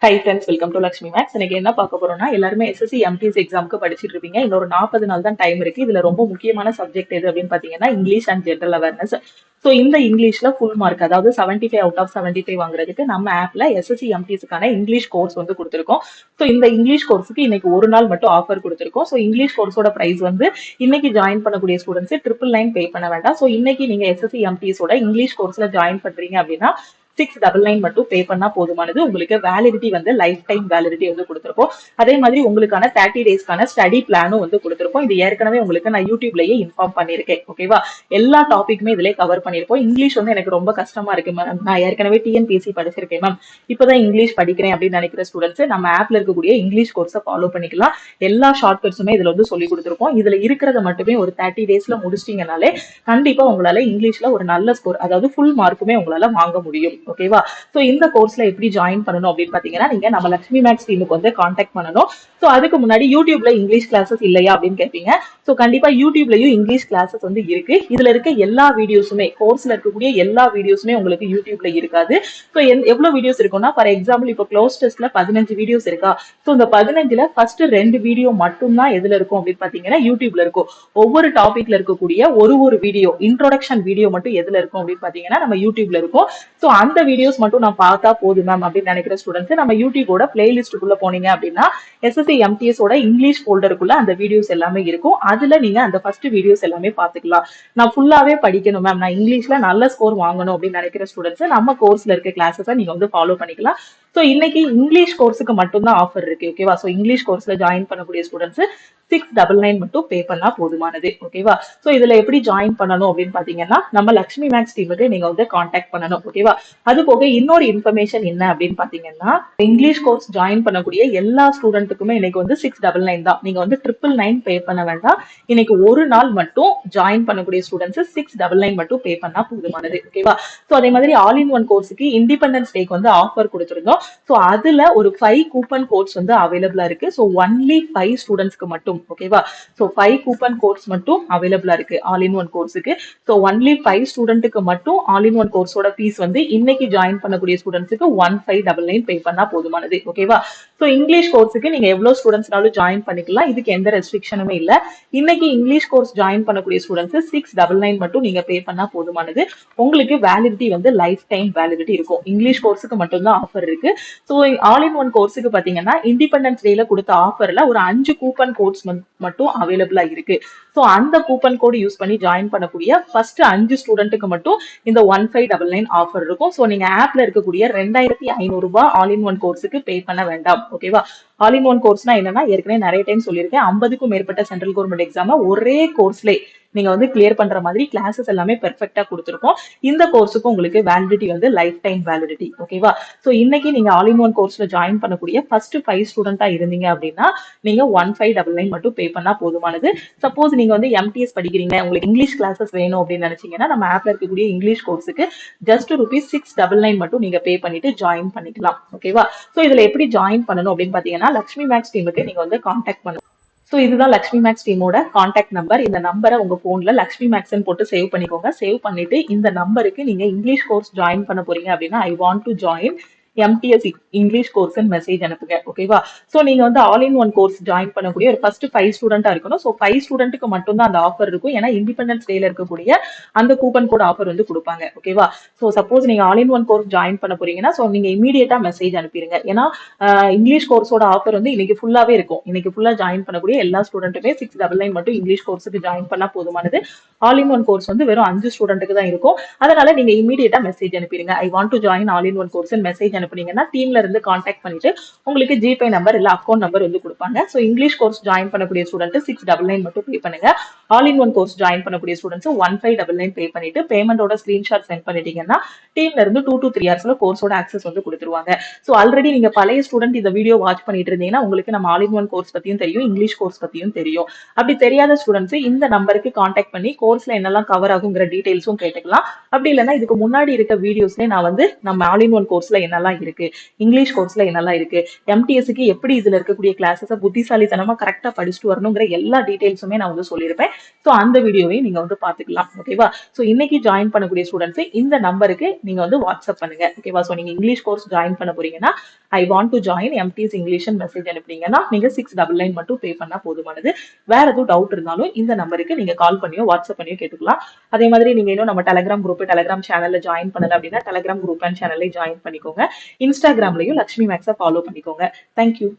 High friends, welcome to Lakshmi Max. இன்னைக்கு என்ன பார்க்க போறோம்னா, எல்லாருமே எஸ்எஸ்சி எம்டிஎஸ் எக்ஸாமுக்கு படிச்சிட்டு இருப்பீங்க. இன்னொரு 40 நாள் தான் டைம் இருக்கு. இதுல ரொம்ப முக்கியமான சப்ஜெக்ட் எது அப்படின்னு பாத்தீங்கன்னா, English and general awareness. So இந்த இங்கிலீஷ்ல ஃபுல் மார்க், அதாவது 75 அவுட் ஆஃப் 75 வாங்குறதுக்கு நம்ம ஆப்ல எஸ்எஸ்சி எம்டிஎஸ்க்கான இங்கிலீஷ் கோர்ஸ் வந்து கொடுத்துருக்கோம். ஸோ இந்த இங்கிலீஷ் கோர்ஸுக்கு இன்னைக்கு ஒரு நாள் மட்டும் ஆஃபர் கொடுத்துருக்கோம். ஸோ இங்கிலீஷ் கோர்ஸோட பிரைஸ் வந்து இன்னைக்கு ஜாயின் பண்ணக்கூடிய ஸ்டூடெண்ட்ஸ் 999 பே பண்ண வேண்டாம். ஸோ இன்னைக்கு நீங்க எஸ்எஸ்சி எம்டிஎஸோட இங்கிலீஷ் கோர்ஸ்ல ஜாயின் பண்றீங்க அப்படின்னா 699 மட்டும் பே பண்ணா போதுமானது. உங்களுக்கு வேலிடிட்டி வந்து லைஃப் டைம் வேலிடிட்டி வந்து கொடுத்துருப்போம். அதே மாதிரி உங்களுக்கான 30 டேஸ்க்கான ஸ்டடி பிளானும் வந்து கொடுத்துருப்போம். இது ஏற்கனவே உங்களுக்கு நான் யூடியூப்லயே இன்ஃபார்ம் பண்ணிருக்கேன். ஓகேவா? எல்லா டாபிக்குமே இதுல கவர் பண்ணிருப்போம். இங்கிலீஷ் வந்து எனக்கு ரொம்ப கஷ்டமா இருக்கு மேம், நான் ஏற்கனவே டிஎன்பிஎஸ்சி படிச்சிருக்கேன் மேம், இப்பதான் இங்கிலீஷ் படிக்கிறேன் அப்படின்னு நினைக்கிற ஸ்டூடெண்ட்ஸ் நம்ம ஆப்ல இருக்கக்கூடிய இங்கிலீஷ் கோர்ஸை ஃபாலோ பண்ணிக்கலாம். எல்லா ஷார்ட்கட்ஸுமே இதுல வந்து சொல்லி கொடுத்துருப்போம். இதுல இருக்கிறத மட்டுமே ஒரு 30 டேஸ்ல முடிச்சிட்டீங்கனாலே கண்டிப்பா உங்களால இங்கிலீஷ்ல ஒரு நல்ல ஸ்கோர், அதாவது ஃபுல் மார்க்குமே உங்களால வாங்க முடியும். ஓகேவா? சோ இந்த கோர்ஸ்ல எப்படி ஜாயின் பண்ணணும் அப்படின்னு பாத்தீங்கன்னா, நீங்க நம்ம லக்ஷ்மி மேக்ஸ் டீமுக்கு வந்து கான்டாக்ட் பண்ணணும். சோ அதுக்கு முன்னாடி யூடியூப்ல இங்கிலீஷ் கிளாஸஸ் இல்லையா அப்படின்னு கேட்பீங்க. சோ கண்டிப்பா யூடியூப்லயும் இங்கிலீஷ் கிளாஸஸ் வந்து இருக்கு. இதுல இருக்க எல்லா வீடியோஸுமே, கோர்ஸ்ல இருக்கக்கூடிய எல்லா வீடியோஸுமே உங்களுக்கு யூடியூப்ல இருக்காது. சோ எவ்வளவு வீடியோஸ் இருக்கும்னா, ஃபார் எக்ஸாம்பிள் இப்போ க்ளோஸ் டெஸ்ட்ல 15 வீடியோஸ் இருக்கா. சோ இந்த 15ல ஃபர்ஸ்ட் 2 வீடியோ மட்டும் தான் எதுல இருக்கும் அப்படின்னு பாத்தீங்கன்னா யூடியூப்ல இருக்கும். ஒவ்வொரு டாபிக்ல இருக்கக்கூடிய ஒரு வீடியோ, இன்ட்ரோடக்ஷன் வீடியோ மட்டும் எதுல இருக்கும் அப்படின்னு பாத்தீங்கன்னா நம்ம யூடியூப்ல இருக்கும். சோ அந்த வீடியோஸ் மட்டும் நான் பார்த்தா போதும் மேம் அப்படின்னு நினைக்கிற ஸ்டூடெண்ட்ஸ் நம்ம யூடியூபோட பிளேலிஸ்டுக்குள்ள போனீங்க அப்படின்னா எஸ்எஸ்சி எம்டிஎஸ் ஓட இங்கிலீஷ் ஃபோல்டருக்குள்ள அந்த வீடியோஸ் எல்லாமே இருக்கும். அதுல நீங்க அந்த ஃபர்ஸ்ட் வீடியோஸ் எல்லாமே பாத்துக்கலாம். நான் ஃபுல்லாவே படிக்கணும் மேம், நான் இங்கிலீஷ்ல நல்ல ஸ்கோர் வாங்கணும் அப்படின்னு நினைக்கிற ஸ்டூடெண்ட்ஸ் நம்ம கோர்ஸ்ல இருக்க கிளாஸஸை நீங்க வந்து ஃபாலோ பண்ணிக்கலாம். சோ இன்னைக்கு இங்கிலீஷ் கோர்ஸுக்கு மட்டும் தான் ஆஃபர் இருக்கு. ஓகேவா? சோ இங்கிலீஷ் கோர்ஸ்ல ஜாயின் பண்ணக்கூடிய ஸ்டூடெண்ட்ஸ் 699 மட்டும் பே பண்ணா போதுமானது. ஓகேவா? சோ இதுல எப்படி ஜாயின் பண்ணணும் அப்படின்னு பாத்தீங்கன்னா, நம்ம லக்ஷ்மி மேக்ஸ் டீமுக்கு நீங்க வந்து கான்டாக்ட் பண்ணணும். ஓகேவா? அது போக இன்னொரு இன்ஃபர்மேஷன் என்ன அப்படின்னு பாத்தீங்கன்னா, இங்கிலீஷ் கோர்ஸ் ஜாயின் பண்ணக்கூடிய எல்லா ஸ்டூடெண்ட்டுக்குமே இன்னைக்கு வந்து 699 தான். நீங்க வந்து 999 பே பண்ண வேண்டாம். இன்னைக்கு ஒரு நாள் மட்டும் ஜாயின் பண்ணக்கூடிய ஸ்டூடெண்ட்ஸ் 699 மட்டும் பே பண்ணா போதுமானது. ஓகேவா? சோ அதே மாதிரி ஆல் இன் ஒன் கோர்ஸுக்கு இண்டிபெண்டன்ஸ் டேக்கு வந்து ஆஃபர் கொடுத்திருந்தோம். சோ அதுல ஒரு 5 கூப்பன் கோட்ஸ் வந்து அவைலபிளா இருக்கு. சோ ஒன்லி 5 ஸ்டூடெண்ட்ஸ்க்கு மட்டும். ஓகேவா? சோ 5 கூப்பன் கோட்ஸ் மட்டும் அவைலபிளா இருக்கு ஆல் இன் ஒன் கோர்ஸுக்கு. சோ ஒன்லி 5 ஸ்டூடெண்ட்டுக்கு மட்டும் ஆல் இன் ஒன் கோர்ஸோட ஃபீஸ் வந்து இன்னைக்கு ஜாயின் பண்ணக்கூடிய ஸ்டூடெண்ட்ஸ்க்கு 1599 பே பண்ணா போதுமானது. ஓகேவா? சோ இங்கிலீஷ் கோர்ஸுக்கு நீங்க எவ்வளவு ஸ்டூடெண்ட்ஸ்னாலும் ஜாயின் பண்ணிக்கலாம். இதுக்கு எந்த ரெஸ்ட்ரிக்ஷனுமே இல்ல. இன்னைக்கு இங்கிலீஷ் கோர்ஸ் ஜாயின் பண்ணக்கூடிய ஸ்டூடெண்ட்ஸ் 699 மட்டும் நீங்க பே பண்ணா போதுமானது. உங்களுக்கு வேலிடிட்டி வந்து லைஃப் டைம் வேலிடிட்டி இருக்கும். இங்கிலீஷ் கோர்ஸுக்கு மட்டும் தான் ஆஃபர் இருக்கு. சோ ஆல் இன் ஒன் கோர்ஸுக்கு பாத்தீங்கன்னா இண்டிபெண்டன்ஸ் டேல கொடுத்த ஆஃபர்ல ஒரு 5 கூப்பன் கோட்ஸ் மட்டும் அவைலபிளா இருக்கு. சோ அந்த கூப்பன் கோட் யூஸ் பண்ணி ஜாயின் பண்ணக்கூடிய ஃபர்ஸ்ட் 5 ஸ்டூடெண்ட்டுக்கு மட்டும் இந்த 1599 ஆஃபர் இருக்கும். சோ நீங்க ஆப்ல இருக்கக்கூடிய 2500 ரூபாய் ஆல் இன் ஒன் கோர்ஸுக்கு பே பண்ண வேண்டாம். ஓகேவா? ஆல் இன் ஒன் கோர்ஸ்னா என்னன்னா, ஏற்கனவே நிறைய டைம் சொல்லியிருக்கேன், 50க்கும் மேற்பட்ட சென்ட்ரல் கவர்மெண்ட் எக்ஸாம ஒரே கோர்ஸ்ல நீங்க வந்து கிளியர் பண்ற மாதிரி கிளாஸஸ் எல்லாமே பெர்ஃபெக்ட்டா கொடுத்துருக்கோம். இந்த கோர்ஸுக்கு உங்களுக்கு வேலிடிட்டி வந்து லைஃப் டைம் வேலிடிட்டி. ஓகேவா? சோ இன்னைக்கு நீங்க ஆல் இன் ஒன் கோர்ஸ்ல ஜாயின் பண்ணக்கூடிய ஃபர்ஸ்ட் 5 ஸ்டூடெண்டா இருந்தீங்க அப்படின்னா நீங்க 1599 மட்டும் பே பண்ணா போதுமானது. சப்போஸ் நீங்க வந்து எம்டிஎஸ் படிக்கிறீங்க, உங்களுக்கு இங்கிலீஷ் கிளாஸஸ் வேணும் அப்படின்னு நினைச்சீங்கன்னா நம்ம ஆப்ல இருக்கக்கூடிய இங்கிலீஷ் கோர்ஸுக்கு ஜஸ்ட் ₹699 மட்டும் நீங்க பே பண்ணிட்டு ஜாயின் பண்ணிக்கலாம். ஓகேவா? சோ இதுல எப்படி ஜாயின் பண்ணணும் அப்படின்னு பாத்தீங்கன்னா, லக்ஷ்மி மேக்ஸ் டீமுக்கு நீங்க வந்து கான்டாக்ட் பண்ணணும். சோ இதுதான் லக்ஷ்மி மேக்ஸ் டீமோட கான்டாக்ட் நம்பர். இந்த நம்பரை உங்க போன்ல லக்ஷ்மி மேக்ஸ்ன்னு போட்டு சேவ் பண்ணிக்கோங்க. சேவ் பண்ணிட்டு இந்த நம்பருக்கு நீங்க இங்கிலீஷ் கோர்ஸ் ஜாயின் பண்ண போறீங்க அப்படின்னா I want to join MTS English course message அனுப்புங்க. ஓகேவா? சோ நீங்க வந்து all in one course join பண்ணக்கூடிய ஒரு ஃபர்ஸ்ட் 5 ஸ்டூடெண்டா இருக்கணும். சோ 5 ஸ்டூடெண்ட்டுக்கு மட்டும் தான் அந்த ஆஃபர் இருக்கும். ஏன்னா இண்டிபெண்டன்ஸ் டேல இருக்கக்கூடிய அந்த கூப்பன் கோட் ஆஃபர் வந்து கொடுப்பாங்க. ஓகேவா? சோ சப்போஸ் நீங்க all in one course join பண்ண போறீங்கன்னா சோ நீங்க இமீடியட்டா மெசேஜ் அனுப்பிடுங்க. ஏன்னா இங்கிலீஷ் கோர்ஸோட ஆஃபர் வந்து இன்னைக்கு ஃபுல்லாவே இருக்கும். இன்னைக்கு ஃபுல்லா ஜாயின் பண்ணக்கூடிய எல்லா ஸ்டூடெண்ட்டுமே 699 மட்டும் இங்கிலீஷ் கோர்ஸுக்கு ஜாயின் பண்ணா போதுமானது. ஆல் இன் ஒன் கோர்ஸ் வந்து வெறும் 5 ஸ்டூடெண்ட்டுக்கு தான் இருக்கும். அதனால நீங்க இமீடியட்டா மெசேஜ் அனுப்பிடுங்க. I want to join all in one course message அனுப்புனீங்கன்னா டீம்ல இருந்து கான்டாக்ட் பண்ணிட்டு உங்களுக்கு ஜிபே நம்பர் இல்ல அக்கௌண்ட் நம்பர் வந்து கொடுப்பாங்க. சோ இங்கிலீஷ் கோர்ஸ் ஜாயின் பண்ணக்கூடிய ஸ்டூடெண்ட் 699 மட்டும் பே பண்ணுங்க. All in one course join பண்ணக்கூடிய ஸ்டூடெண்ட்ஸ் 1599 பே பண்ணிட்டு பேமெண்டோட ஸ்கிரீன்ஷாட் சென்ட் பண்ணிட்டீங்கன்னா டீம்ல இருந்து 2 to 3 ஹவர்ஸ்ல கோர்ஸோட ஆக்சஸ் வந்து கொடுத்துருவாங்க. சோ ஆல்ரெடி நீங்க பழைய ஸ்டூடெண்ட் இந்த வீடியோ வாட்ச் பண்ணிட்டு இருந்தீங்கன்னா உங்களுக்கு நம்ம ஆல் இன் ஒன் கோர்ஸ் பத்தியும் தெரியும், இங்கிலீஷ் கோர்ஸ் பத்தியும் தெரியும். அப்படி தெரியாத ஸ்டூடெண்ட்ஸ் இந்த நம்பருக்கு கான்டாக்ட் பண்ணி கோர்ஸ்ல என்னெல்லாம் கவர் ஆகுங்கிற டீடைல்ஸும் கேட்டுக்கலாம். அப்படி இல்லைன்னா இதுக்கு முன்னாடி இருக்க வீடியோஸ்ல நான் வந்து நம்ம ஆல் இன் ஒன் கோர்ஸ்ல என்னெல்லாம் என்னெல்லாம் இருக்கு, இங்கிலீஷ் கோர்ஸ்ல என்னெல்லாம் இருக்கு, எம்டிஎஸ்க்கு எப்படி இதுல இருக்கக்கூடிய கிளாஸஸை புத்திசாலித்தனமா கரெக்டா படிச்சுட்டு வரணுங்கிற எல்லா டீடைல்ஸுமே நான் வந்து சொல்லியிருப்பேன். ஸோ அந்த வீடியோவையும் நீங்க வந்து பாத்துக்கலாம். ஓகேவா? ஸோ இன்னைக்கு ஜாயின் பண்ணக்கூடிய ஸ்டூடெண்ட்ஸ் இந்த நம்பருக்கு நீங்க வந்து வாட்ஸ்அப் பண்ணுங்க. ஓகேவா? ஸோ நீங்க இங்கிலீஷ் கோர்ஸ் ஜாயின் பண்ண போறீங்கன்னா I want to join MTS English message அனுப்புனீங்கன்னா நீங்க 699 மட்டும் பே பண்ணா போதுமானது. வேற எதுவும் டவுட் இருந்தாலும் இந்த நம்பருக்கு நீங்க கால் பண்ணியோ வாட்ஸ்அப் பண்ணியோ கேட்டுக்கலாம். அதே மாதிரி நீங்க இன்னும் நம்ம டெலிகிராம் குரூப் டெலிகிராம் சேனல்ல ஜாயின் பண்ணல அப்படின்னா டெலிகிராம் குரூப் அண்ட் சேனல்ல ஜாயின் பண்ணிக்கோங்க. இன்ஸ்டாகிராம்லயும் லட்சுமி மேக்ஸை ஃபாலோ பண்ணிக்கோங்க. தேங்க்யூ.